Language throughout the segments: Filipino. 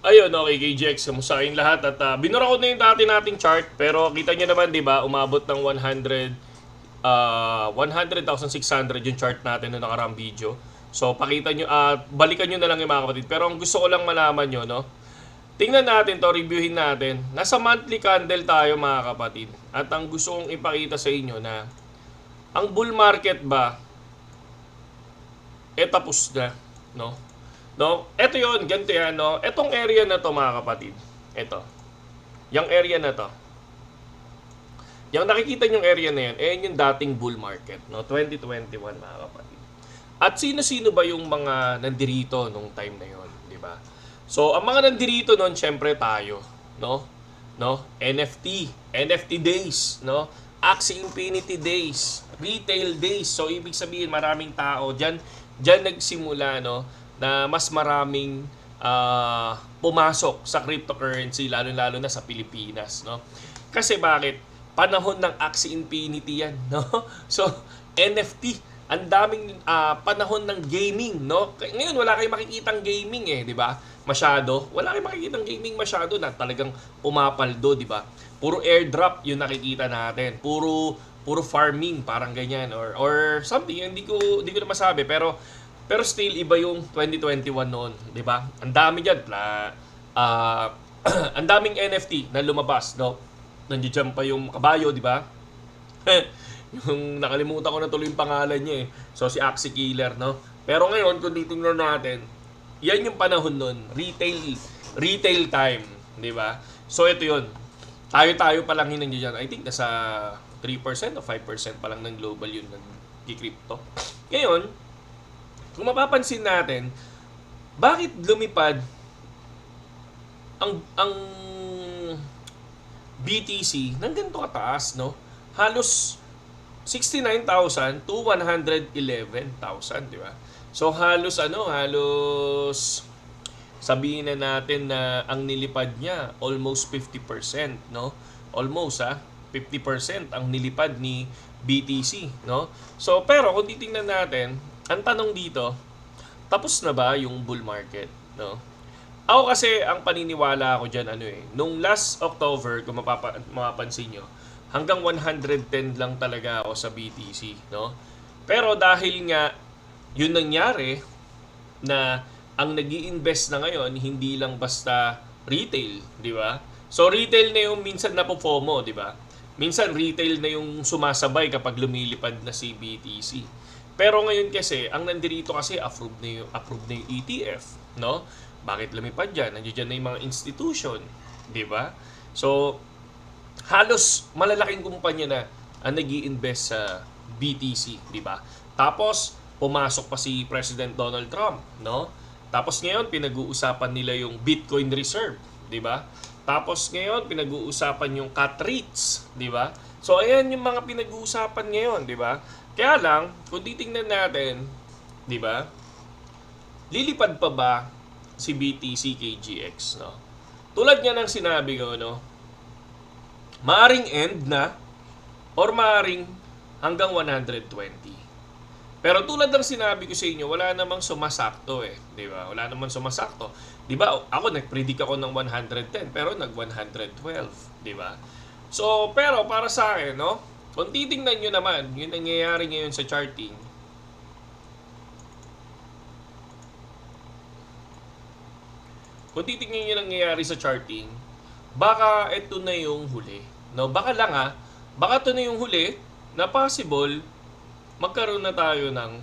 Ayun, okay, KGX, kamusta kayong lahat? At binura ko na yung dati nating chart, pero kita nyo naman, di ba, umabot ng 100,600 yung chart natin noong nakaraang video. So, pakita nyo, balikan nyo na lang yung mga kapatid. Pero ang gusto ko lang malaman nyo, no? Tingnan natin to, reviewin natin. Nasa monthly candle tayo, mga kapatid. At ang gusto kong ipakita sa inyo na, ang bull market ba, tapos na, no? No, ito 'yon, ganito yan, no. Etong area na to, mga kapatid. Ito. Yung area na to. Yung nakikita yung area na yan, yung dating bull market, no, 2021, mga kapatid. At sino-sino ba yung mga nandirito nung time na yon, di ba? So, ang mga nandirito noon, syempre tayo, no? No? NFT days, no? Axie Infinity days, retail days. So, ibig sabihin, maraming tao diyan nagsimula, no, na mas maraming pumasok sa cryptocurrency, lalo-lalo na sa Pilipinas, no? Kasi bakit? Panahon ng Axie Infinity yan, no? So, NFT, ang daming panahon ng gaming, no? Ngayon, wala kayong makikitang gaming di ba? Masyado. Wala kayong makikitang gaming masyado na talagang pumapaldo, di ba? Puro airdrop yung nakikita natin. Puro farming, parang ganyan, or something, hindi ko na masabi, pero still iba yung 2021 noon, 'di ba? Ang dami diyan, ang daming NFT na lumabas, no? Nandiyan pa yung kabayo, 'di ba? Yung nakalimutan ko na tuloy yung pangalan niya So si Axie Killer, no? Pero ngayon kung titingnan natin, yan yung panahon noon, retail time, 'di ba? So ito 'yon. Tayo pa lang yun nandiyan. I think nasa 3% o 5% pa lang ng global yun ng crypto. Ngayon, kung mapapansin natin, bakit lumipad ang BTC ng ganito kataas, no? Halos 69,000 to 111,000, di ba? So halos sabihin na natin na ang nilipad niya almost 50%, no? Almost 50% ang nilipad ni BTC, no? So pero kung titingnan natin, ang tanong dito, tapos na ba yung bull market, no? Ako kasi ang paniniwala ko diyan nung last October kung mapapansin nyo, hanggang 110 lang talaga ako sa BTC, no? Pero dahil nga yun nangyari na ang nag-i-invest na ngayon hindi lang basta retail, di ba? So retail na yung minsan napo-FOMO, di ba? Minsan retail na yung sumasabay kapag lumilipad na si BTC. Pero ngayon kasi, ang nandirito kasi approved na yung ETF, no? Bakit lumipad dyan? Nandiyan na yung mga institution, di ba? So, halos malalaking kumpanya na ang nag-i-invest sa BTC, di ba? Tapos, pumasok pa si President Donald Trump, no? Tapos ngayon, pinag-uusapan nila yung Bitcoin Reserve, di ba? Tapos ngayon, pinag-uusapan yung cut rates, di ba? So, ayan yung mga pinag-uusapan ngayon, di ba? Kaya lang, kung titingnan natin, di ba? Lilipad pa ba si BTC KGX, no? Tulad nga ng sinabi ko, no? Maaring end na or maaring hanggang 120. Pero tulad ng sinabi ko sa inyo, wala namang sumasakto di ba? Wala namang sumasakto. Di ba? Ako nag-predict ako ng 110 pero nag-112, di ba? So, pero para sa akin, no? Kung titingnan nyo naman, yung nangyayari ngayon sa charting, kung titingnan nyo nangyayari sa charting, baka ito na yung huli. No? Baka lang baka ito na yung huli na possible magkaroon na tayo ng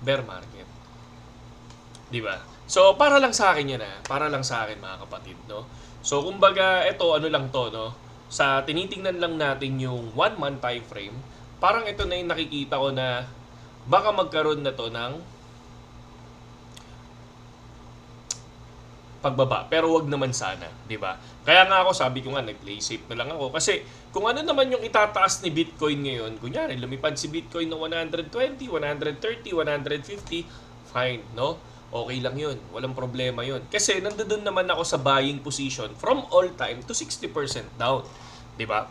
bear market. Di ba? So, para lang sa akin yan para lang sa akin mga kapatid, no? So, kumbaga, ito ano lang to, no? Sa tinitingnan lang natin yung 1 month time frame, parang ito na yung nakikita ko na baka magkaroon na to ng pagbaba. Pero wag naman sana, di ba? Kaya nga ako, sabi ko nga, nag-play safe na lang ako. Kasi kung ano naman yung itataas ni Bitcoin ngayon, kunyari, lumipad si Bitcoin ng 120, 130, 150, fine, no? Okay lang yun. Walang problema yun. Kasi nandoon naman ako sa buying position from all time to 60% down. Di ba?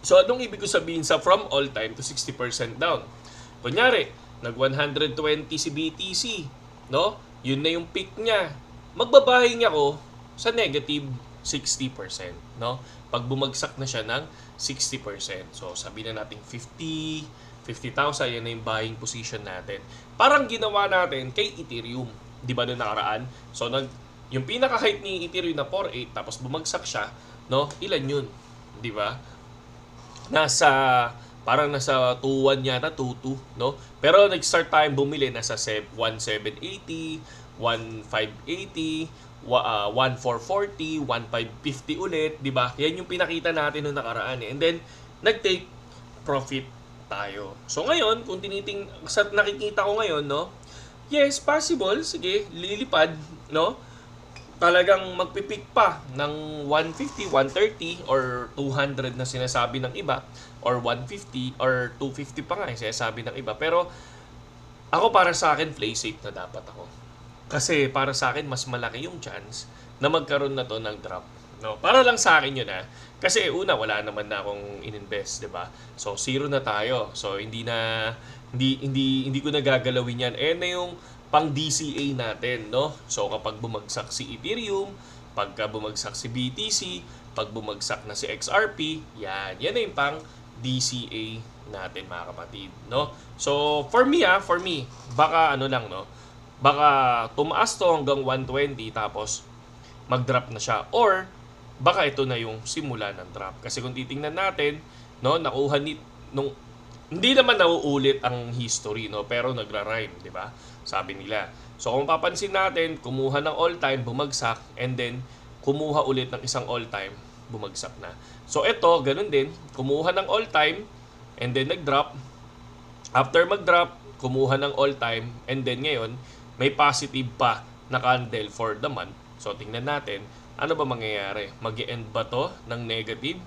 So, anong ibig ko sabihin sa from all time to 60% down? Kunyari, nag 120 si BTC, no? Yun na yung peak niya. magbabaying ako sa negative 60%, no? Pag bumagsak na siya ng 60%. So, sabi na natin 50,000, yan na yung buying position natin. Parang ginawa natin kay Ethereum, di ba, noong nakaraan? So, yung pinaka-height ni Ethereum na 4.8, tapos bumagsak siya, no? Ilan yun? Di ba? Parang nasa 2.1 yata, 2.2, no? Pero nag-start tayong bumili, nasa 1.780, 1.580, 1.440, 1.550 ulit, di ba? Yan yung pinakita natin noong nakaraan. And then, nag-take profit tayo. So ngayon, kung sa nakikita ko ngayon, no? Yes, possible. Sige, lilipad, no? Talagang magpipik pa ng 150, 130 or 200 na sinasabi ng iba, or 150 or 250 pa nga yung sinasabi ng iba. Pero ako, para sa akin, play safe na dapat ako. Kasi para sa akin, mas malaki yung chance na magkaroon na to ng drop. No? Para lang sa akin yun, ha. Kasi una, wala naman na akong ininvest, 'di ba? So zero na tayo. So hindi ko na gagalawin yan. Na yung pang DCA natin, no? So kapag bumagsak si Ethereum, pagka bumagsak si BTC, pag bumagsak na si XRP, yan na yung pang DCA natin, mga kapatid, no? So for me, baka lang, no? Baka tumaas to hanggang 120 tapos mag-drop na siya, or baka ito na yung simula ng drop. Kasi kung titingnan natin, no, nakuha nung hindi naman nauulit ang history, no, pero nagra-rhyme, 'di ba? Sabi nila. So kung papansin natin, kumuha ng all-time, bumagsak, and then kumuha ulit ng isang all-time, bumagsak na. So ito, ganun din, kumuha ng all-time, and then nag-drop. After mag-drop, kumuha ng all-time, and then ngayon, may positive pa na candle for the month. So tingnan natin, ano ba mangyayari? Mag-e-end ba to ng negative?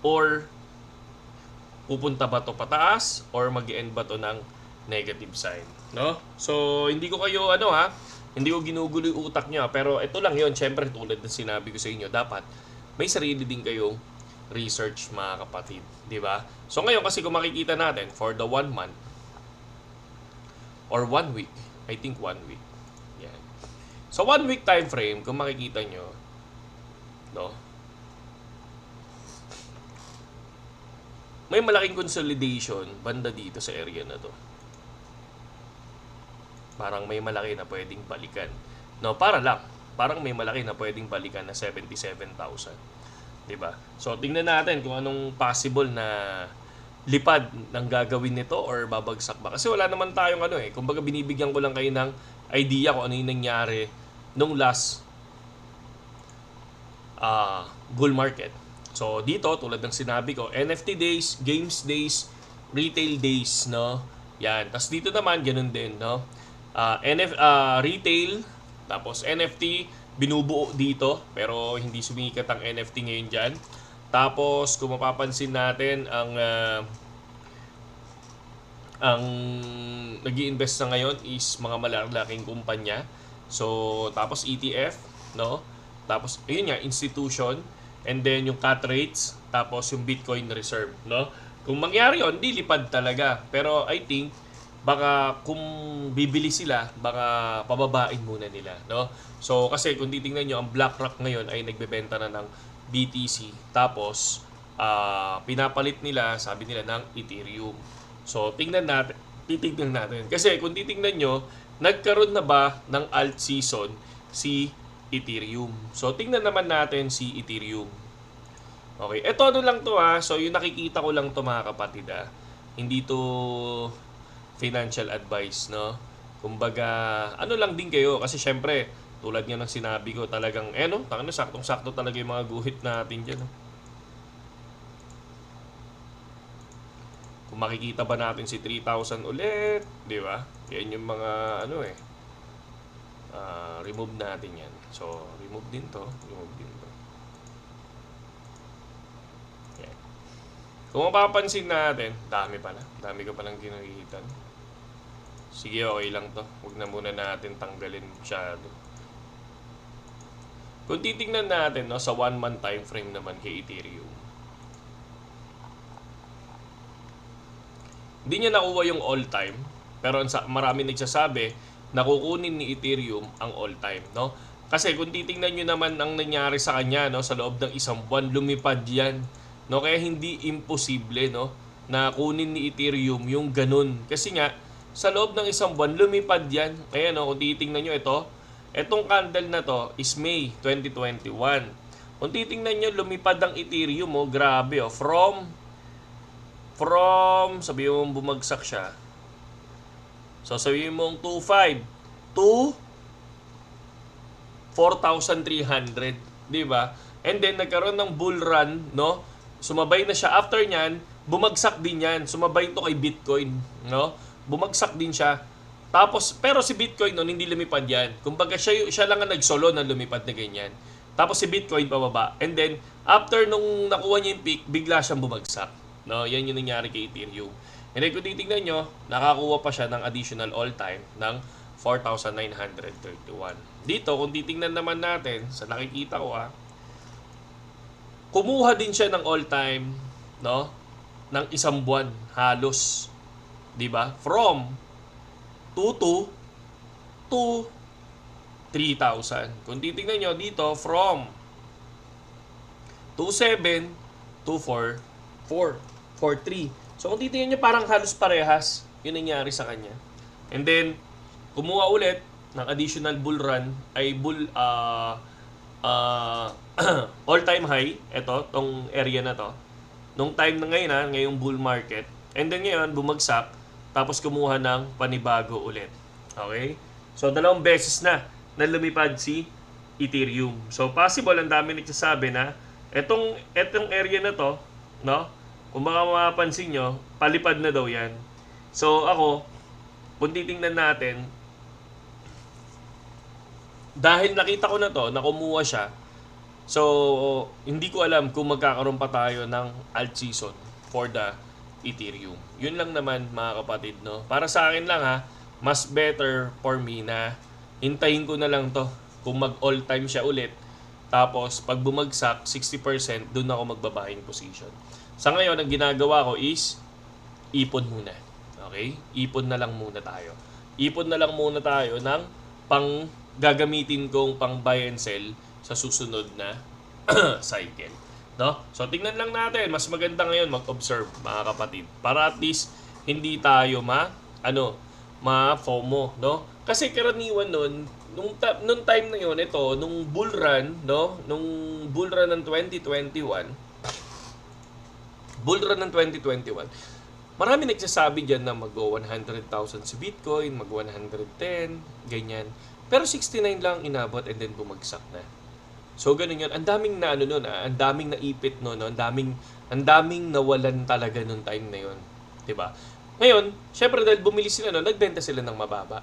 Or pupunta ba to pataas? Or mag-e-end ba to ng negative sign? No? So, hindi ko kayo, hindi ko ginugulo yung utak nyo. Pero ito lang yon, syempre tulad ng sinabi ko sa inyo, dapat may sarili din kayong research, mga kapatid. Di ba? So ngayon, kasi kung makikita natin, for the 1 month, or 1 week, I think 1 week. Yan. So 1 week time frame, kung makikita nyo, no? May malaking consolidation banda dito sa area na to. Parang may malaki na pwedeng balikan. No, parang may malaki na pwedeng balikan na 77,000. 'Di ba? So tingnan natin kung anong possible na lipad ng gagawin nito or babagsak ba. Kasi wala naman tayong kumbaga binibigyan ko lang kayo ng idea kung ano yung nangyari nung last bull market. So dito, tulad ng sinabi ko, NFT days, games days, retail days, no? Yan. Tapos dito naman ganun din, no? Retail, tapos NFT binubuo dito, pero hindi sumikat ang NFT ngayon diyan. Tapos kung mapapansin natin, ang nag-i-invest na ngayon is mga malalaking kumpanya. So tapos ETF, no? Tapos ayun nga, institution, and then yung cut rates, tapos yung Bitcoin reserve, no? Kung mangyari yun, di lipad talaga. Pero I think baka kung bibili sila, baka pababain muna nila, no? So kasi kung titingnan nyo, ang BlackRock ngayon ay nagbebenta na ng BTC, tapos pinapalit nila, sabi nila, ng Ethereum. So titingnan natin. Kasi kung titingnan nyo, nagkaroon na ba ng alt season si Ethereum? So tingnan naman natin si Ethereum. Okay, eto lang to So yung nakikita ko lang to, mga kapatid Hindi to financial advice, no? Kumbaga, lang din kayo kasi syempre, tulad nga ng sinabi ko, talagang saktong-sakto talaga yung mga guhit natin diyan, no? Kung makikita ba natin si 3,000 ulit, di ba? Yan yung mga remove natin yan. So, remove din to. Yan. Kung mapapansin natin, dami ko palang ginagitan. Sige, okay lang to. Huwag na muna natin tanggalin masyado. Kung titingnan natin, no, sa 1 month time frame naman kay Ethereum, hindi niya nakuha yung all-time. Pero marami nagsasabi na kukunin ni Ethereum ang all-time, no? Kasi kung titingnan nyo naman ang nangyari sa kanya, no, sa loob ng isang buwan, lumipad yan. No? Kaya hindi imposible, no, na kunin ni Ethereum yung ganun. Kasi nga, sa loob ng isang buwan, lumipad yan. Kaya no, kung titingnan nyo ito, etong candle na to is May 2021. Kung titingnan nyo, lumipad ang Ethereum, oh, grabe, oh, sabi mo bumagsak siya. So, sabi mong 2.5 to 4,300, 'di ba? And then nagkaroon ng bull run, no? Sumabay na siya after niyan, bumagsak din 'yan. Sumabay ito kay Bitcoin, no? Bumagsak din siya. Tapos pero si Bitcoin noon hindi lumipad 'yan. Kumbaga siya lang ang nagsolo na lumipad na ganyan. Tapos si Bitcoin pababa. And then after nung nakuha niya yung peak, bigla siyang bumagsak. No, 'yan yung nangyari kay Ethereum. And then kung titingnan nyo, nakakuha pa siya ng additional all-time ng 4,931. Dito, kung titingnan naman natin, sa nakikita ko kumuha din siya ng all-time, no, ng isang buwan, halos. 'Di ba? From 2,2 to 3,000. Kung titingnan nyo dito, from 2,7 to 4,3. So kung titingnan nyo, parang halos parehas yung nangyari sa kanya. And then, kumuha ulit ng additional bull run ay all-time high, ito, tong area na to. Nung time na ngayon, ngayong bull market. And then ngayon, bumagsak, tapos kumuha ng panibago ulit. Okay? So, 2 beses na lumipad si Ethereum. So, possible, ang dami nagsasabi na etong area na to, no? Kung baka mapapansin nyo, palipad na daw yan. So, ako, kung titingnan natin, dahil nakita ko na to, na kumuha siya, so, hindi ko alam kung magkakaroon pa tayo ng alt season for the Ethereum. Yun lang naman, mga kapatid, no? Para sa akin lang, mas better for me na hintayin ko na lang to kung mag all time siya ulit. Tapos, pag bumagsak, 60%, doon ako magbabuying position. Sa ngayon, ang ginagawa ko is, ipon muna. Okay? Ipon na lang muna tayo. Ipon na lang muna tayo ng pang gagamitin kong pang buy and sell sa susunod na cycle. No? So, tingnan lang natin. Mas maganda ngayon mag-observe, mga kapatid. Para at least, hindi tayo ma-FOMO, no? Kasi karaniwan nun, nung time na yun, ito, nung bull run, no? Nung bull run ng 2021, marami nagsasabi dyan na mag-go 100,000 si Bitcoin, mag 110, ganyan. Pero 69 lang inabot and then bumagsak na. So, ganun yun. Ang daming na ang daming naipit no, ang daming nawalan talaga nung time na yun. 'Di ba? Ngayon, syempre dahil bumili sila nagbenta sila ng mababa,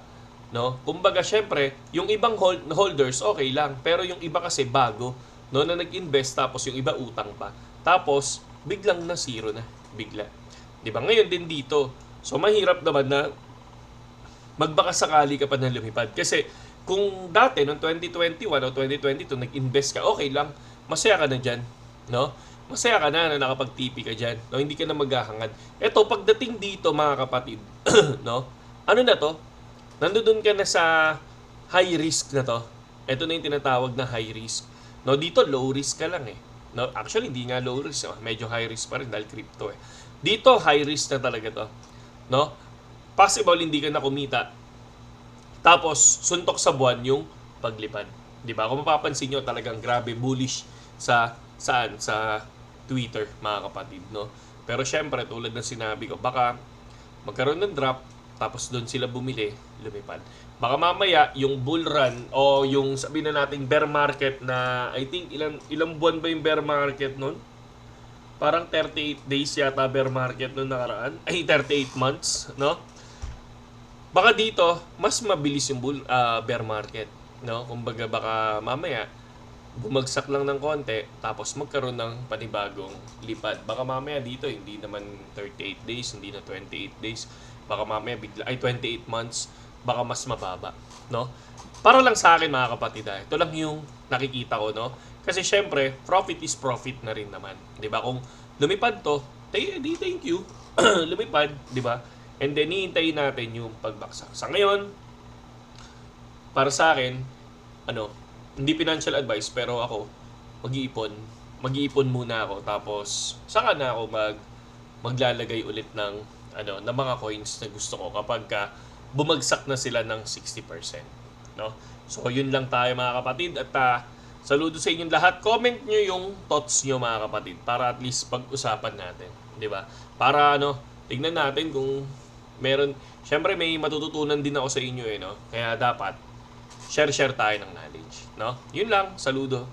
no? Kumbaga syempre, yung ibang holders okay lang, pero yung iba kasi bago, no, na nag-invest tapos yung iba utang pa. Tapos biglang na zero na, bigla. 'Di ba? Ngayon din dito. So mahirap naman na magbakasakali ka pa na lumipad kasi kung dati noong 2021 o 2022 nag-invest ka, okay lang, masaya ka na diyan, no? Masaya ka na nakapag-TP ka diyan, no? Hindi ka na maghahangad. Ito pagdating dito, mga kapatid, no? Ano na to? Nandoon ka na sa high risk na to. Ito na yung tinatawag na high risk. No, dito low risk ka lang eh. No, actually hindi nga low risk, medyo high risk pa rin dahil crypto eh. Dito high risk na talaga to. No? Possible hindi ka na kumita. Tapos suntok sa buwan yung paglipad. 'Di ba? Kung mapapansin niyo talagang grabe bullish sa Twitter, mga kapatid, no? Pero syempre tulad ng sinabi ko, baka magkaroon ng drop tapos doon sila bumili, lumipad. Baka mamaya yung bull run o yung sabihin na nating bear market na I think ilang buwan ba yung bear market noon? Parang 38 days yata bear market noon nakaraan. Ay 38 months, no? Baka dito mas mabilis yung bear market, no? Kumbaga baka mamaya bumagsak lang ng konti tapos magkaroon ng panibagong lipad. Baka mamaya dito hindi naman 38 days, hindi na 28 days. Baka mamaya bigla ay 28 months, baka mas mababa, no? Para lang sa akin, mga kapatid, ito lang yung nakikita ko, no? Kasi syempre, profit is profit na rin naman. 'Di ba? Kung lumipad to, thank you. Lumipad, 'di ba? And then hihintayin natin yung pagbaksak. Sa ngayon, para sa akin, Hindi financial advice, pero ako, mag-iipon. Mag-iipon muna ako, tapos saka na ako maglalagay ulit ng ng mga coins na gusto ko kapag bumagsak na sila ng 60%, no? So yun lang tayo mga kapatid, at saludo sa inyong lahat. Comment nyo yung thoughts nyo mga kapatid para at least pag-usapan natin, di ba? Para tignan natin kung meron, syempre may matututunan din ako sa inyo no? Kaya dapat share tayo ng knowledge, no? Yun lang, saludo.